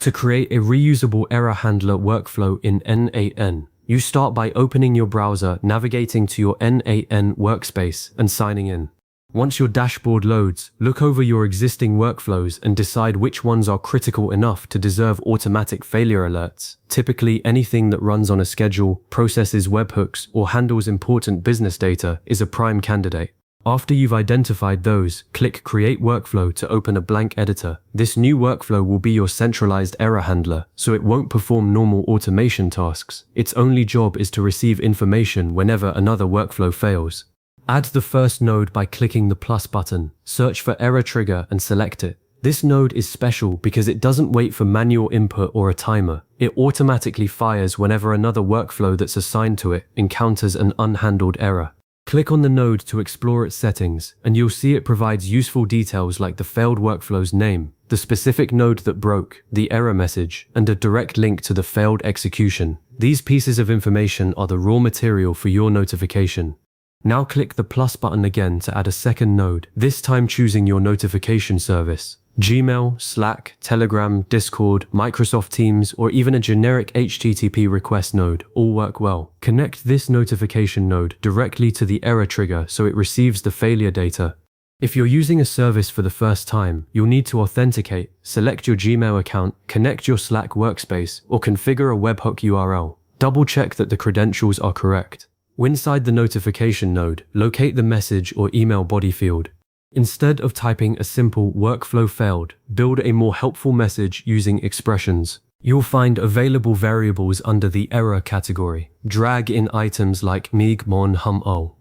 To create a reusable error handler workflow in n8n, you start by opening your browser, navigating to your n8n workspace, and signing in. Once your dashboard loads, look over your existing workflows and decide which ones are critical enough to deserve automatic failure alerts. Typically, anything that runs on a schedule, processes webhooks, or handles important business data is a prime candidate. After you've identified those, click Create Workflow to open a blank editor. This new workflow will be your centralized error handler, so it won't perform normal automation tasks. Its only job is to receive information whenever another workflow fails. Add the first node by clicking the plus button, search for error trigger and select it. This node is special because it doesn't wait for manual input or a timer. It automatically fires whenever another workflow that's assigned to it encounters an unhandled error. Click on the node to explore its settings, and you'll see it provides useful details like the failed workflow's name, the specific node that broke, the error message, and a direct link to the failed execution. These pieces of information are the raw material for your notification. Now click the plus button again to add a second node, this time choosing your notification service. Gmail, Slack, Telegram, Discord, Microsoft Teams, or even a generic HTTP request node all work well. Connect this notification node directly to the error trigger so it receives the failure data. If you're using a service for the first time, you'll need to authenticate, select your Gmail account, connect your Slack workspace, or configure a webhook URL. Double check that the credentials are correct. Inside the notification node, locate the message or email body field. Instead of typing a simple workflow failed, build a more helpful message using expressions. You'll find available variables under the error category. Drag in items like migbon hum-o,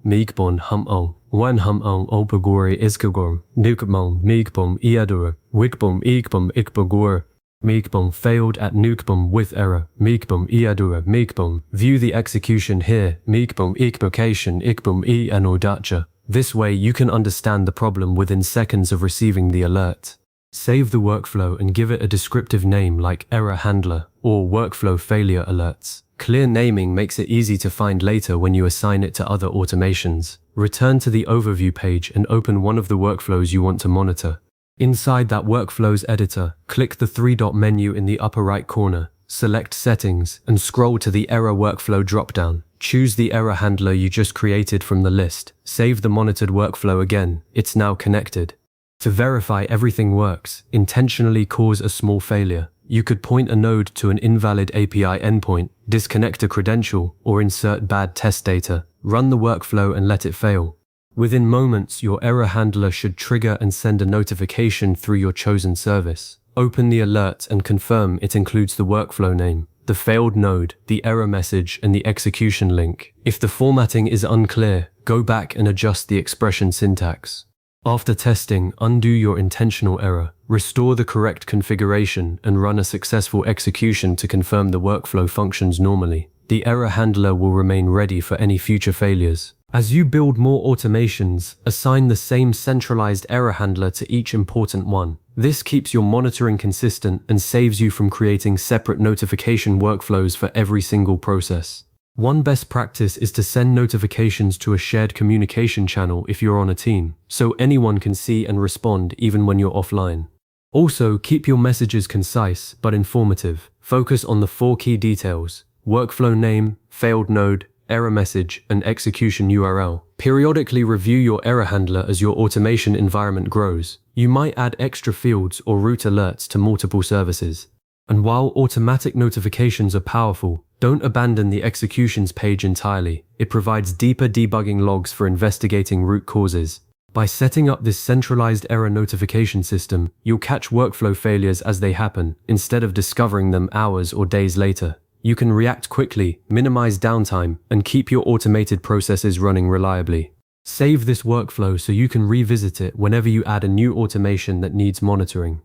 wen hum-o opagori iskagor, nukbon migbon iador, wigbon igbon ikbagor, migbon failed at nukbon with error, migbon iador migbon. View the execution here, migbon ikbocation ikbon I anodacha. This way you can understand the problem within seconds of receiving the alert. Save the workflow and give it a descriptive name like error handler or workflow failure alerts. Clear naming makes it easy to find later when you assign it to other automations. Return to the overview page and open one of the workflows you want to monitor. Inside that workflows editor, click the three-dot menu in the upper right corner, select Settings, and scroll to the Error Workflow dropdown. Choose the error handler you just created from the list. Save the monitored workflow again. It's now connected. To verify everything works, intentionally cause a small failure. You could point a node to an invalid API endpoint, disconnect a credential, or insert bad test data. Run the workflow and let it fail. Within moments, your error handler should trigger and send a notification through your chosen service. Open the alert and confirm it includes the workflow name, the failed node, the error message, and the execution link. If the formatting is unclear, go back and adjust the expression syntax. After testing, undo your intentional error, restore the correct configuration, and run a successful execution to confirm the workflow functions normally. The error handler will remain ready for any future failures. As you build more automations, assign the same centralized error handler to each important one. This keeps your monitoring consistent and saves you from creating separate notification workflows for every single process. One best practice is to send notifications to a shared communication channel if you're on a team, so anyone can see and respond even when you're offline. Also, keep your messages concise but informative. Focus on the 4 key details: workflow name, failed node, error message, and execution URL. Periodically review your error handler as your automation environment grows. You might add extra fields or route alerts to multiple services. And while automatic notifications are powerful, don't abandon the executions page entirely. It provides deeper debugging logs for investigating root causes. By setting up this centralized error notification system, you'll catch workflow failures as they happen, instead of discovering them hours or days later. You can react quickly, minimize downtime, and keep your automated processes running reliably. Save this workflow so you can revisit it whenever you add a new automation that needs monitoring.